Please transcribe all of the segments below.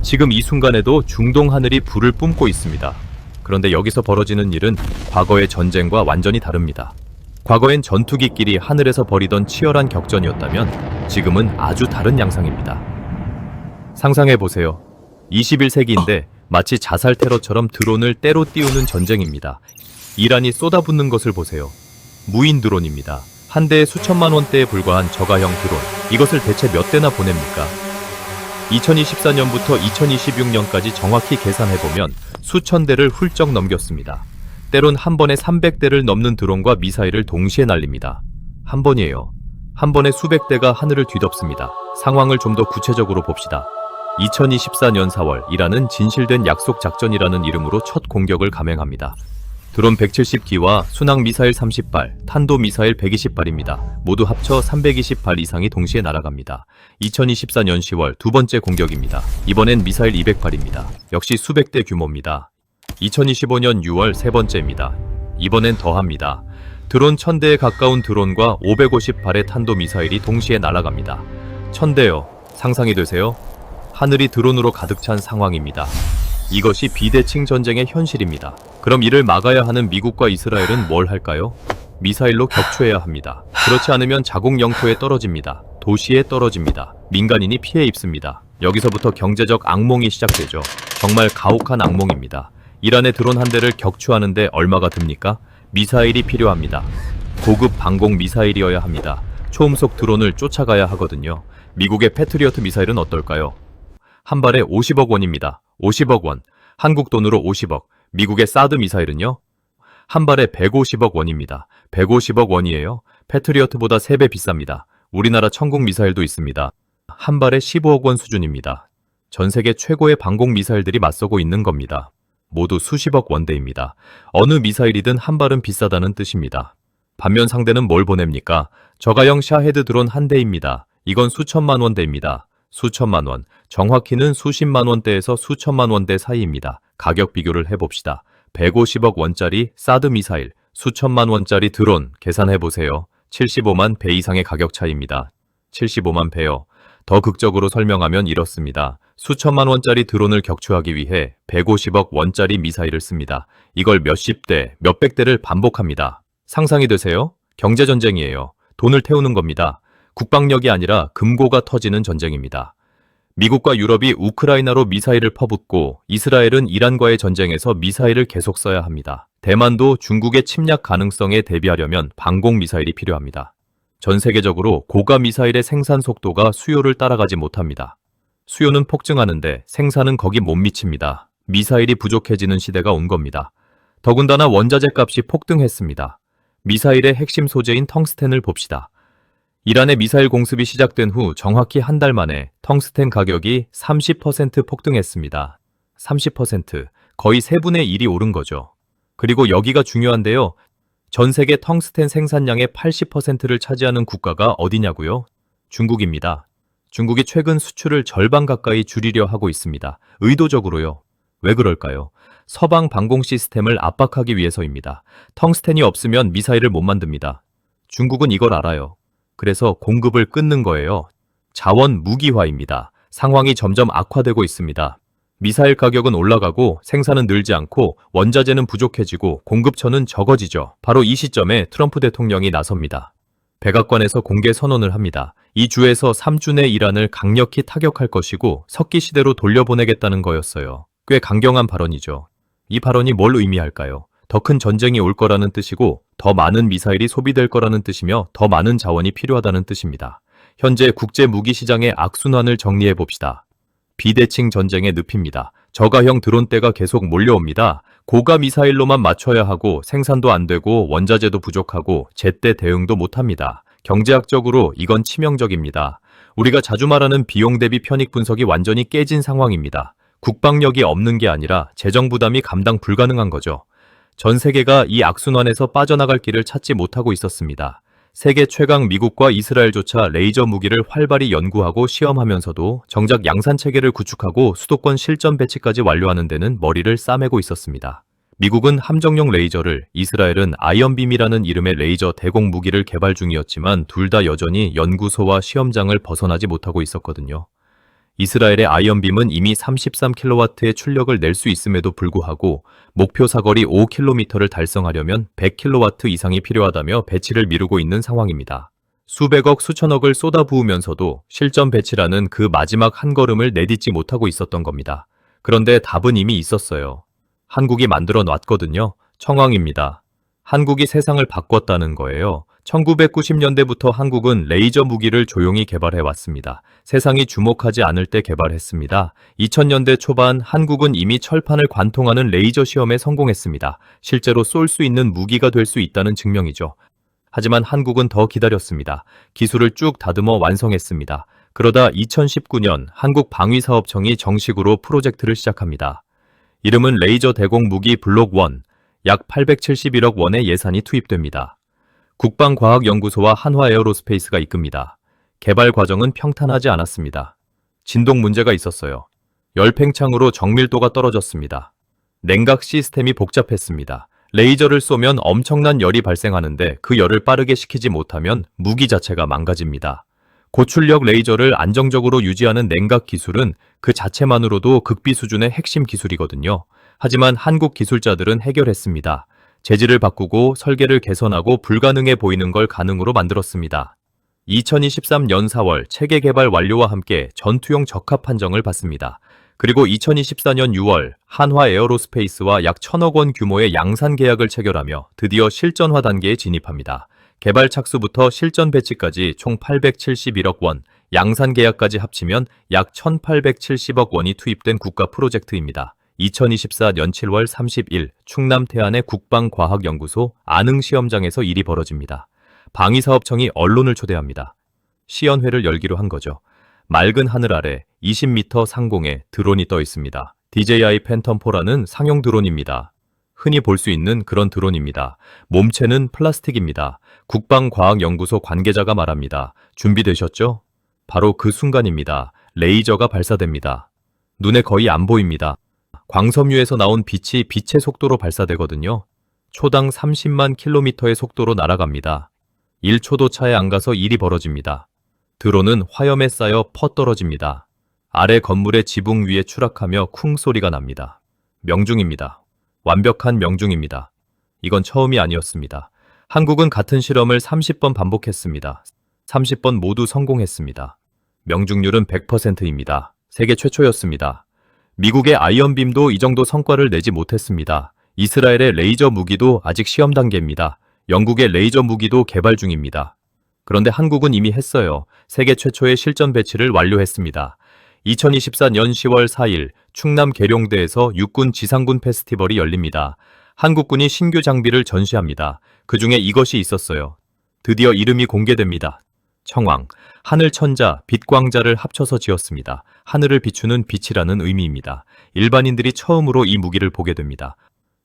지금 이 순간에도 중동 하늘이 불을 뿜고 있습니다. 그런데 여기서 벌어지는 일은 과거의 전쟁과 완전히 다릅니다. 과거엔 전투기끼리 하늘에서 벌이던 치열한 격전이었다면 지금은 아주 다른 양상입니다. 상상해보세요. 21세기인데 마치 자살 테러처럼 드론을 때로 띄우는 전쟁입니다. 이란이 쏟아붓는 것을 보세요. 무인 드론입니다. 한 대에 수천만 원대에 불과한 저가형 드론. 이것을 대체 몇 대나 보냅니까? 2024년부터 2026년까지 정확히 계산해보면 수천 대를 훌쩍 넘겼습니다. 때론 한 번에 300대를 넘는 드론과 미사일을 동시에 날립니다. 한 번이에요. 한 번에 수백 대가 하늘을 뒤덮습니다. 상황을 좀 더 구체적으로 봅시다. 2024년 4월 이란은 진실된 약속 작전이라는 이름으로 첫 공격을 감행합니다. 드론 170기와 순항미사일 30발, 탄도미사일 120발입니다. 모두 합쳐 320발 이상이 동시에 날아갑니다. 2024년 10월 두 번째 공격입니다. 이번엔 미사일 200발입니다. 역시 수백 대 규모입니다. 2025년 6월 세 번째입니다. 이번엔 더합니다. 드론 1000대에 가까운 드론과 550발의 탄도미사일이 동시에 날아갑니다. 1000대요. 상상이 되세요? 하늘이 드론으로 가득 찬 상황입니다. 이것이 비대칭 전쟁의 현실입니다. 그럼 이를 막아야 하는 미국과 이스라엘은 뭘 할까요? 미사일로 격추해야 합니다. 그렇지 않으면 자국 영토에 떨어집니다. 도시에 떨어집니다. 민간인이 피해 입습니다. 여기서부터 경제적 악몽이 시작되죠. 정말 가혹한 악몽입니다. 이란의 드론 한 대를 격추하는데 얼마가 듭니까? 미사일이 필요합니다. 고급 방공 미사일이어야 합니다. 초음속 드론을 쫓아가야 하거든요. 미국의 패트리어트 미사일은 어떨까요? 한 발에 50억 원입니다. 50억 원. 한국 돈으로 50억. 미국의 사드 미사일은요? 한 발에 150억 원입니다. 150억 원이에요. 패트리어트보다 3배 비쌉니다. 우리나라 천국 미사일도 있습니다. 한 발에 15억 원 수준입니다. 전 세계 최고의 방공 미사일들이 맞서고 있는 겁니다. 모두 수십억 원대입니다. 어느 미사일이든 한 발은 비싸다는 뜻입니다. 반면 상대는 뭘 보냅니까? 저가형 샤헤드 드론 한 대입니다. 이건 수천만 원대입니다. 수천만 원, 정확히는 수십만 원대에서 수천만 원대 사이입니다. 가격 비교를 해봅시다. 150억 원짜리 사드 미사일, 수천만 원짜리 드론 계산해보세요. 75만 배 이상의 가격 차이입니다. 75만 배요. 더 극적으로 설명하면 이렇습니다. 수천만 원짜리 드론을 격추하기 위해 150억 원짜리 미사일을 씁니다. 이걸 몇십 대, 몇백 대를 반복합니다. 상상이 되세요? 경제전쟁이에요. 돈을 태우는 겁니다. 국방력이 아니라 금고가 터지는 전쟁입니다. 미국과 유럽이 우크라이나로 미사일을 퍼붓고 이스라엘은 이란과의 전쟁에서 미사일을 계속 써야 합니다. 대만도 중국의 침략 가능성에 대비하려면 방공 미사일이 필요합니다. 전 세계적으로 고가 미사일의 생산 속도가 수요를 따라가지 못합니다. 수요는 폭증하는데 생산은 거기 못 미칩니다. 미사일이 부족해지는 시대가 온 겁니다. 더군다나 원자재 값이 폭등했습니다. 미사일의 핵심 소재인 텅스텐을 봅시다. 이란의 미사일 공습이 시작된 후 정확히 한 달 만에 텅스텐 가격이 30% 폭등했습니다. 30%, 거의 3분의 1이 오른 거죠. 그리고 여기가 중요한데요. 전 세계 텅스텐 생산량의 80%를 차지하는 국가가 어디냐고요? 중국입니다. 중국이 최근 수출을 절반 가까이 줄이려 하고 있습니다. 의도적으로요. 왜 그럴까요? 서방 방공 시스템을 압박하기 위해서입니다. 텅스텐이 없으면 미사일을 못 만듭니다. 중국은 이걸 알아요. 그래서 공급을 끊는 거예요. 자원 무기화입니다. 상황이 점점 악화되고 있습니다. 미사일 가격은 올라가고 생산은 늘지 않고 원자재는 부족해지고 공급처는 적어지죠. 바로 이 시점에 트럼프 대통령이 나섭니다. 백악관에서 공개 선언을 합니다. 이 주에서 3주 내 이란을 강력히 타격할 것이고 석기 시대로 돌려보내겠다는 거였어요. 꽤 강경한 발언이죠. 이 발언이 뭘 의미할까요? 더 큰 전쟁이 올 거라는 뜻이고 더 많은 미사일이 소비될 거라는 뜻이며 더 많은 자원이 필요하다는 뜻입니다. 현재 국제 무기 시장의 악순환을 정리해 봅시다. 비대칭 전쟁의 늪입니다. 저가형 드론대가 계속 몰려옵니다. 고가 미사일로만 맞춰야 하고 생산도 안 되고 원자재도 부족하고 제때 대응도 못합니다. 경제학적으로 이건 치명적입니다. 우리가 자주 말하는 비용 대비 편익 분석이 완전히 깨진 상황입니다. 국방력이 없는 게 아니라 재정 부담이 감당 불가능한 거죠. 전 세계가 이 악순환에서 빠져나갈 길을 찾지 못하고 있었습니다. 세계 최강 미국과 이스라엘조차 레이저 무기를 활발히 연구하고 시험하면서도 정작 양산체계를 구축하고 수도권 실전 배치까지 완료하는 데는 머리를 싸매고 있었습니다. 미국은 함정용 레이저를, 이스라엘은 아이언빔이라는 이름의 레이저 대공 무기를 개발 중이었지만 둘 다 여전히 연구소와 시험장을 벗어나지 못하고 있었거든요. 이스라엘의 아이언빔은 이미 33kW의 출력을 낼 수 있음에도 불구하고 목표 사거리 5km를 달성하려면 100kW 이상이 필요하다며 배치를 미루고 있는 상황입니다. 수백억 수천억을 쏟아부으면서도 실전 배치라는 그 마지막 한 걸음을 내딛지 못하고 있었던 겁니다. 그런데 답은 이미 있었어요. 한국이 만들어 놨거든요. 청왕입니다. 한국이 세상을 바꿨다는 거예요. 1990년대부터 한국은 레이저 무기를 조용히 개발해 왔습니다. 세상이 주목하지 않을 때 개발했습니다. 2000년대 초반 한국은 이미 철판을 관통하는 레이저 시험에 성공했습니다. 실제로 쏠 수 있는 무기가 될 수 있다는 증명이죠. 하지만 한국은 더 기다렸습니다. 기술을 쭉 다듬어 완성했습니다. 그러다 2019년 한국방위사업청이 정식으로 프로젝트를 시작합니다. 이름은 레이저 대공 무기 블록 1, 약 871억 원의 예산이 투입됩니다. 국방과학연구소와 한화에어로스페이스가 이끕니다. 개발 과정은 평탄하지 않았습니다. 진동 문제가 있었어요. 열팽창으로 정밀도가 떨어졌습니다. 냉각 시스템이 복잡했습니다. 레이저를 쏘면 엄청난 열이 발생하는데 그 열을 빠르게 식히지 못하면 무기 자체가 망가집니다. 고출력 레이저를 안정적으로 유지하는 냉각 기술은 그 자체만으로도 극비 수준의 핵심 기술이거든요. 하지만 한국 기술자들은 해결했습니다. 재질을 바꾸고 설계를 개선하고 불가능해 보이는 걸 가능으로 만들었습니다. 2023년 4월 체계 개발 완료와 함께 전투용 적합 판정을 받습니다. 그리고 2024년 6월 한화에어로스페이스와 약 1,000억 원 규모의 양산 계약을 체결하며 드디어 실전화 단계에 진입합니다. 개발 착수부터 실전 배치까지 총 871억 원, 양산 계약까지 합치면 약 1,870억 원이 투입된 국가 프로젝트입니다. 2024년 7월 30일 충남 태안의 국방과학연구소 안흥시험장에서 일이 벌어집니다. 방위사업청이 언론을 초대합니다. 시연회를 열기로 한 거죠. 맑은 하늘 아래 20m 상공에 드론이 떠 있습니다. DJI 팬텀4라는 상용 드론입니다. 흔히 볼 수 있는 그런 드론입니다. 몸체는 플라스틱입니다. 국방과학연구소 관계자가 말합니다. 준비되셨죠? 바로 그 순간입니다. 레이저가 발사됩니다. 눈에 거의 안 보입니다. 광섬유에서 나온 빛이 빛의 속도로 발사되거든요. 초당 30만 킬로미터의 속도로 날아갑니다. 1초도 차에 안 가서 일이 벌어집니다. 드론은 화염에 쌓여 퍼 떨어집니다. 아래 건물의 지붕 위에 추락하며 쿵 소리가 납니다. 명중입니다. 완벽한 명중입니다. 이건 처음이 아니었습니다. 한국은 같은 실험을 30번 반복했습니다. 30번 모두 성공했습니다. 명중률은 100%입니다. 세계 최초였습니다. 미국의 아이언빔도 이 정도 성과를 내지 못했습니다. 이스라엘의 레이저 무기도 아직 시험 단계입니다. 영국의 레이저 무기도 개발 중입니다. 그런데 한국은 이미 했어요. 세계 최초의 실전 배치를 완료했습니다. 2024년 10월 4일 충남 계룡대에서 육군 지상군 페스티벌이 열립니다. 한국군이 신규 장비를 전시합니다. 그 중에 이것이 있었어요. 드디어 이름이 공개됩니다. 청왕, 하늘천자, 빛광자를 합쳐서 지었습니다. 하늘을 비추는 빛이라는 의미입니다. 일반인들이 처음으로 이 무기를 보게 됩니다.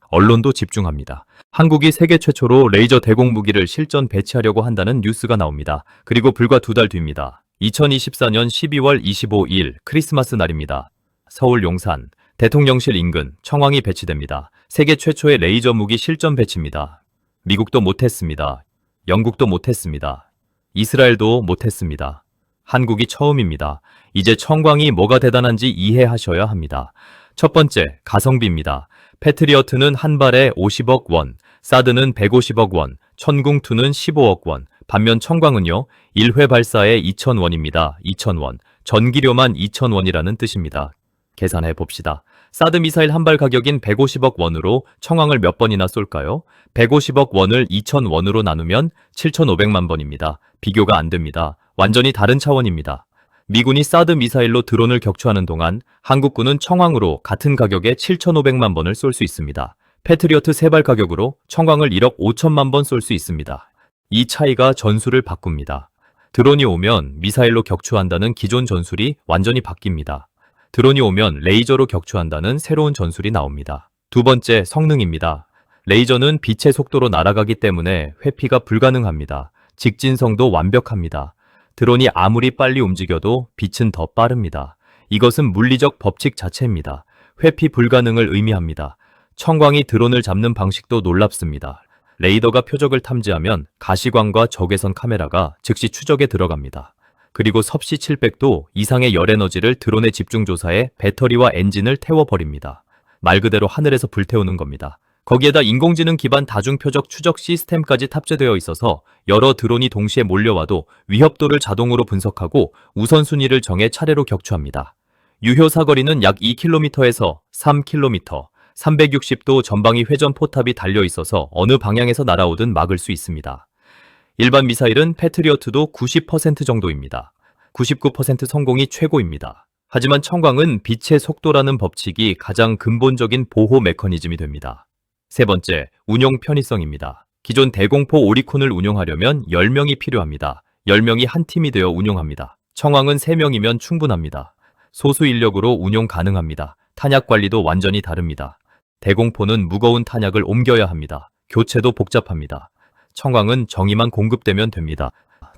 언론도 집중합니다. 한국이 세계 최초로 레이저 대공 무기를 실전 배치하려고 한다는 뉴스가 나옵니다. 그리고 불과 2달 뒤입니다. 2024년 12월 25일 크리스마스 날입니다. 서울 용산, 대통령실 인근 청왕이 배치됩니다. 세계 최초의 레이저 무기 실전 배치입니다. 미국도 못했습니다. 영국도 못했습니다. 이스라엘도 못했습니다. 한국이 처음입니다. 이제 청광이 뭐가 대단한지 이해하셔야 합니다. 첫 번째, 가성비입니다. 패트리어트는 한 발에 50억 원, 사드는 150억 원, 천궁2는 15억 원, 반면 청광은요, 1회 발사에 2,000원입니다. 2,000원. 전기료만 2,000원이라는 뜻입니다. 계산해 봅시다. 사드 미사일 한 발 가격인 150억 원으로 청왕을 몇 번이나 쏠까요? 150억 원을 2,000원으로 나누면 7,500만 번입니다. 비교가 안 됩니다. 완전히 다른 차원입니다. 미군이 사드 미사일로 드론을 격추하는 동안 한국군은 청왕으로 같은 가격에 7,500만 번을 쏠 수 있습니다. 패트리어트 3발 가격으로 청왕을 1억 5천만 번 쏠 수 있습니다. 이 차이가 전술을 바꿉니다. 드론이 오면 미사일로 격추한다는 기존 전술이 완전히 바뀝니다. 드론이 오면 레이저로 격추한다는 새로운 전술이 나옵니다. 두 번째, 성능입니다. 레이저는 빛의 속도로 날아가기 때문에 회피가 불가능합니다. 직진성도 완벽합니다. 드론이 아무리 빨리 움직여도 빛은 더 빠릅니다. 이것은 물리적 법칙 자체입니다. 회피 불가능을 의미합니다. 청광이 드론을 잡는 방식도 놀랍습니다. 레이더가 표적을 탐지하면 가시광과 적외선 카메라가 즉시 추적에 들어갑니다. 그리고 섭씨 700도 이상의 열 에너지를 드론의 집중 조사에 배터리와 엔진을 태워버립니다. 말 그대로 하늘에서 불태우는 겁니다. 거기에다 인공지능 기반 다중표적 추적 시스템까지 탑재되어 있어서 여러 드론이 동시에 몰려와도 위협도를 자동으로 분석하고 우선순위를 정해 차례로 격추합니다. 유효 사거리는 약 2km에서 3km, 360도 전방위 회전 포탑이 달려 있어서 어느 방향에서 날아오든 막을 수 있습니다. 일반 미사일은 패트리어트도 90% 정도입니다. 99% 성공이 최고입니다. 하지만 청광은 빛의 속도라는 법칙이 가장 근본적인 보호 메커니즘이 됩니다. 세 번째, 운용 편의성입니다. 기존 대공포 오리콘을 운용하려면 10명이 필요합니다. 10명이 한 팀이 되어 운용합니다. 청광은 3명이면 충분합니다. 소수 인력으로 운용 가능합니다. 탄약 관리도 완전히 다릅니다. 대공포는 무거운 탄약을 옮겨야 합니다. 교체도 복잡합니다. 청광은 정의만 공급되면 됩니다.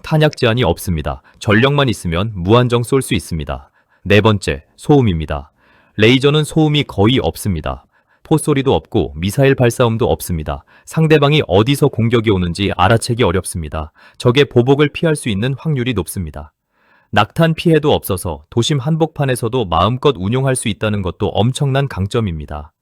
탄약 제한이 없습니다. 전력만 있으면 무한정 쏠 수 있습니다. 네 번째, 소음입니다. 레이저는 소음이 거의 없습니다. 포소리도 없고 미사일 발사음도 없습니다. 상대방이 어디서 공격이 오는지 알아채기 어렵습니다. 적의 보복을 피할 수 있는 확률이 높습니다. 낙탄 피해도 없어서 도심 한복판에서도 마음껏 운용할 수 있다는 것도 엄청난 강점입니다.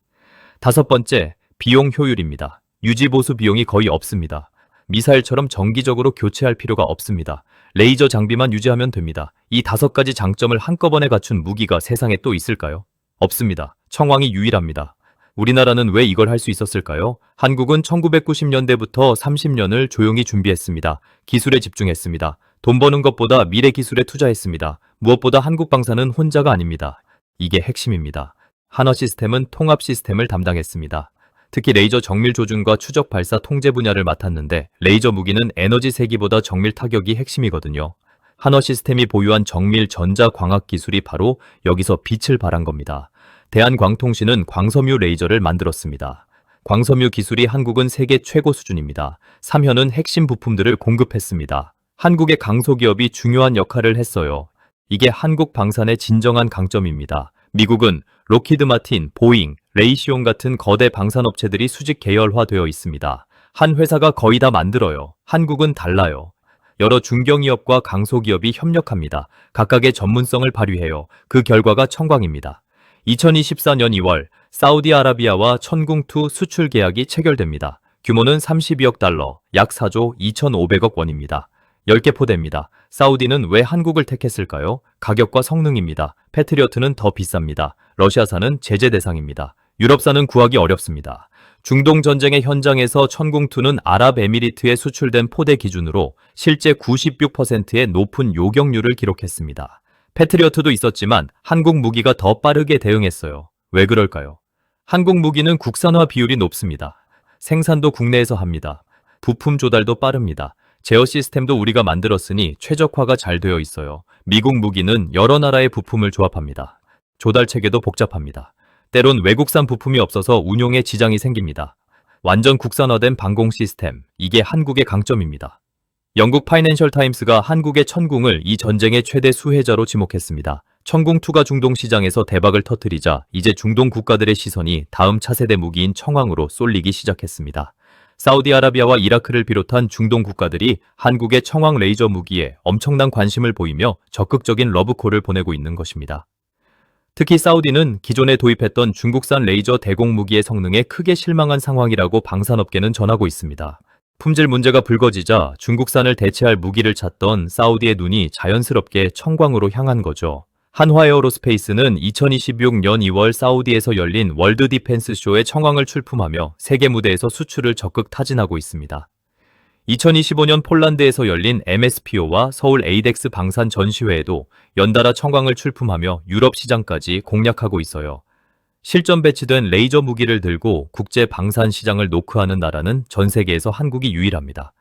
다섯 번째, 비용 효율입니다. 유지보수 비용이 거의 없습니다. 미사일처럼 정기적으로 교체할 필요가 없습니다. 레이저 장비만 유지하면 됩니다. 이 5가지 장점을 한꺼번에 갖춘 무기가 세상에 또 있을까요? 없습니다. 청광이 유일합니다. 우리나라는 왜 이걸 할 수 있었을까요? 한국은 1990년대부터 30년을 조용히 준비했습니다. 기술에 집중했습니다. 돈 버는 것보다 미래 기술에 투자했습니다. 무엇보다 한국 방사는 혼자가 아닙니다. 이게 핵심입니다. 한화 시스템은 통합 시스템을 담당했습니다. 특히 레이저 정밀 조준과 추적 발사 통제 분야를 맡았는데 레이저 무기는 에너지 세기보다 정밀 타격이 핵심이거든요. 한화 시스템이 보유한 정밀 전자광학 기술이 바로 여기서 빛을 발한 겁니다. 대한광통신은 광섬유 레이저를 만들었습니다. 광섬유 기술이 한국은 세계 최고 수준입니다. 삼현은 핵심 부품들을 공급했습니다. 한국의 강소기업이 중요한 역할을 했어요. 이게 한국 방산의 진정한 강점입니다. 미국은 로키드 마틴, 보잉, 레이시온 같은 거대 방산업체들이 수직 계열화되어 있습니다. 한 회사가 거의 다 만들어요. 한국은 달라요. 여러 중견기업과 강소기업이 협력합니다. 각각의 전문성을 발휘해요. 그 결과가 청광입니다. 2024년 2월 사우디아라비아와 천궁2 수출 계약이 체결됩니다. 규모는 32억 달러, 약 4조 2,500억 원입니다. 10개 포대입니다. 사우디는 왜 한국을 택했을까요? 가격과 성능입니다. 패트리어트는 더 비쌉니다. 러시아산은 제재 대상입니다. 유럽산은 구하기 어렵습니다. 중동 전쟁의 현장에서 천궁2는 아랍에미리트에 수출된 포대 기준으로 실제 96%의 높은 요격률을 기록했습니다. 패트리어트도 있었지만 한국 무기가 더 빠르게 대응했어요. 왜 그럴까요? 한국 무기는 국산화 비율이 높습니다. 생산도 국내에서 합니다. 부품 조달도 빠릅니다. 제어 시스템도 우리가 만들었으니 최적화가 잘 되어 있어요. 미국 무기는 여러 나라의 부품을 조합합니다. 조달 체계도 복잡합니다. 때론 외국산 부품이 없어서 운용에 지장이 생깁니다. 완전 국산화된 방공 시스템, 이게 한국의 강점입니다. 영국 파이낸셜 타임스가 한국의 천궁을 이 전쟁의 최대 수혜자로 지목했습니다. 천궁2가 중동 시장에서 대박을 터뜨리자 이제 중동 국가들의 시선이 다음 차세대 무기인 청왕으로 쏠리기 시작했습니다. 사우디아라비아와 이라크를 비롯한 중동 국가들이 한국의 청왕 레이저 무기에 엄청난 관심을 보이며 적극적인 러브콜을 보내고 있는 것입니다. 특히 사우디는 기존에 도입했던 중국산 레이저 대공 무기의 성능에 크게 실망한 상황이라고 방산업계는 전하고 있습니다. 품질 문제가 불거지자 중국산을 대체할 무기를 찾던 사우디의 눈이 자연스럽게 청광으로 향한 거죠. 한화에어로스페이스는 2026년 2월 사우디에서 열린 월드 디펜스 쇼에 청왕을 출품하며 세계 무대에서 수출을 적극 타진하고 있습니다. 2025년 폴란드에서 열린 MSPO와 서울 에이덱스 방산 전시회에도 연달아 청광을 출품하며 유럽 시장까지 공략하고 있어요. 실전 배치된 레이저 무기를 들고 국제 방산 시장을 노크하는 나라는 전 세계에서 한국이 유일합니다.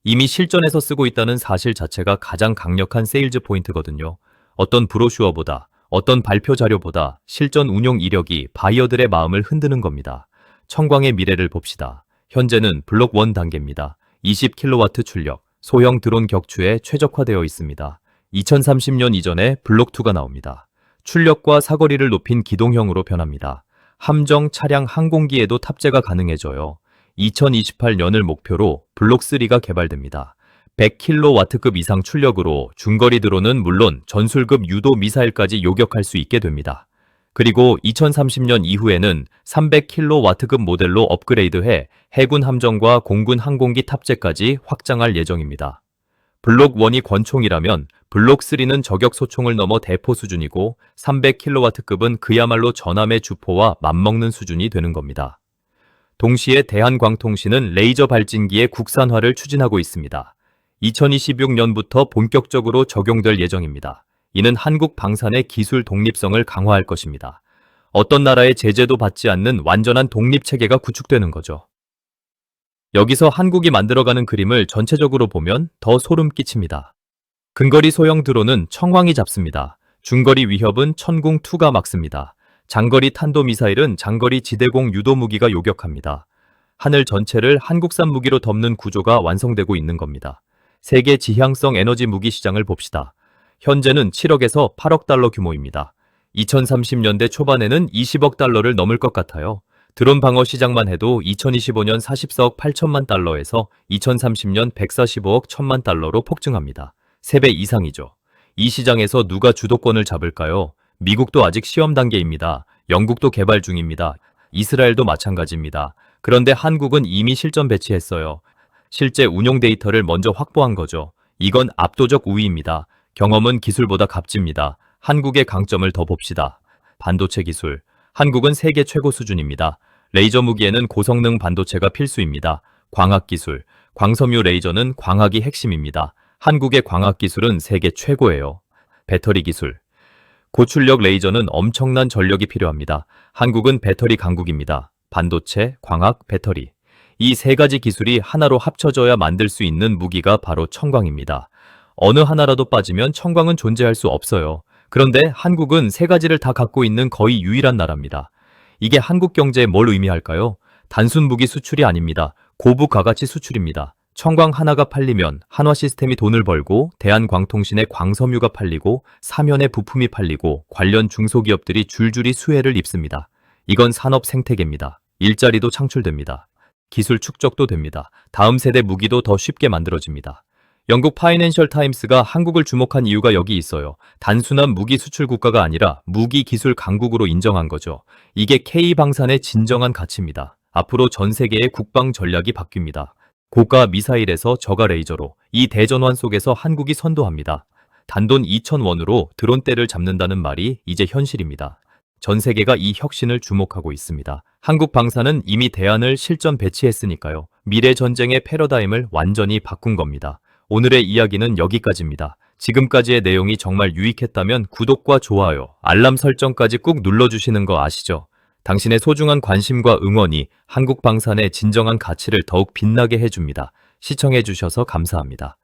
이미 실전에서 쓰고 있다는 사실 자체가 가장 강력한 세일즈 포인트거든요. 어떤 브로슈어보다, 어떤 발표 자료보다 실전 운용 이력이 바이어들의 마음을 흔드는 겁니다. 청광의 미래를 봅시다. 현재는 블록 1 단계입니다. 20kW 출력, 소형 드론 격추에 최적화되어 있습니다. 2030년 이전에 블록 2가 나옵니다. 출력과 사거리를 높인 기동형으로 변합니다. 함정, 차량, 항공기에도 탑재가 가능해져요. 2028년을 목표로 블록 3가 개발됩니다. 100kW급 이상 출력으로 중거리 드론은 물론 전술급 유도 미사일까지 요격할 수 있게 됩니다. 그리고 2030년 이후에는 300kW급 모델로 업그레이드해 해군 함정과 공군 항공기 탑재까지 확장할 예정입니다. 블록 1이 권총이라면 블록 3는 저격 소총을 넘어 대포 수준이고 300kW급은 그야말로 전함의 주포와 맞먹는 수준이 되는 겁니다. 동시에 대한광통신은 레이저 발진기의 국산화를 추진하고 있습니다. 2026년부터 본격적으로 적용될 예정입니다. 이는 한국 방산의 기술 독립성을 강화할 것입니다. 어떤 나라의 제재도 받지 않는 완전한 독립체계가 구축되는 거죠. 여기서 한국이 만들어가는 그림을 전체적으로 보면 더 소름 끼칩니다. 근거리 소형 드론은 청황이 잡습니다. 중거리 위협은 천궁2가 막습니다. 장거리 탄도미사일은 장거리 지대공 유도무기가 요격합니다. 하늘 전체를 한국산 무기로 덮는 구조가 완성되고 있는 겁니다. 세계 지향성 에너지 무기 시장을 봅시다. 현재는 7억에서 8억 달러 규모입니다. 2030년대 초반에는 20억 달러를 넘을 것 같아요. 드론 방어 시장만 해도 2025년 44억 8천만 달러에서 2030년 145억 1천만 달러로 폭증합니다. 3배 이상이죠. 이 시장에서 누가 주도권을 잡을까요? 미국도 아직 시험 단계입니다. 영국도 개발 중입니다. 이스라엘도 마찬가지입니다. 그런데 한국은 이미 실전 배치했어요. 실제 운용 데이터를 먼저 확보한 거죠. 이건 압도적 우위입니다. 경험은 기술보다 값집니다. 한국의 강점을 더 봅시다. 반도체 기술. 한국은 세계 최고 수준입니다. 레이저 무기에는 고성능 반도체가 필수입니다. 광학 기술. 광섬유 레이저는 광학이 핵심입니다. 한국의 광학 기술은 세계 최고예요. 배터리 기술. 고출력 레이저는 엄청난 전력이 필요합니다. 한국은 배터리 강국입니다. 반도체, 광학, 배터리. 이 세 가지 기술이 하나로 합쳐져야 만들 수 있는 무기가 바로 청광입니다. 어느 하나라도 빠지면 청광은 존재할 수 없어요. 그런데 한국은 세 가지를 다 갖고 있는 거의 유일한 나라입니다. 이게 한국 경제에 뭘 의미할까요? 단순 무기 수출이 아닙니다. 고부 가가치 수출입니다. 청광 하나가 팔리면 한화 시스템이 돈을 벌고 대한광통신의 광섬유가 팔리고 사면의 부품이 팔리고 관련 중소기업들이 줄줄이 수혜를 입습니다. 이건 산업 생태계입니다. 일자리도 창출됩니다. 기술 축적도 됩니다. 다음 세대 무기도 더 쉽게 만들어집니다. 영국 파이낸셜 타임스가 한국을 주목한 이유가 여기 있어요. 단순한 무기 수출 국가가 아니라 무기 기술 강국으로 인정한 거죠. 이게 K방산의 진정한 가치입니다. 앞으로 전 세계의 국방 전략이 바뀝니다. 고가 미사일에서 저가 레이저로 이 대전환 속에서 한국이 선도합니다. 단돈 2,000원으로 드론대를 잡는다는 말이 이제 현실입니다. 전 세계가 이 혁신을 주목하고 있습니다. 한국 방산은 이미 대안을 실전 배치했으니까요. 미래 전쟁의 패러다임을 완전히 바꾼 겁니다. 오늘의 이야기는 여기까지입니다. 지금까지의 내용이 정말 유익했다면 구독과 좋아요, 알람 설정까지 꾹 눌러주시는 거 아시죠? 당신의 소중한 관심과 응원이 한국 방산의 진정한 가치를 더욱 빛나게 해줍니다. 시청해주셔서 감사합니다.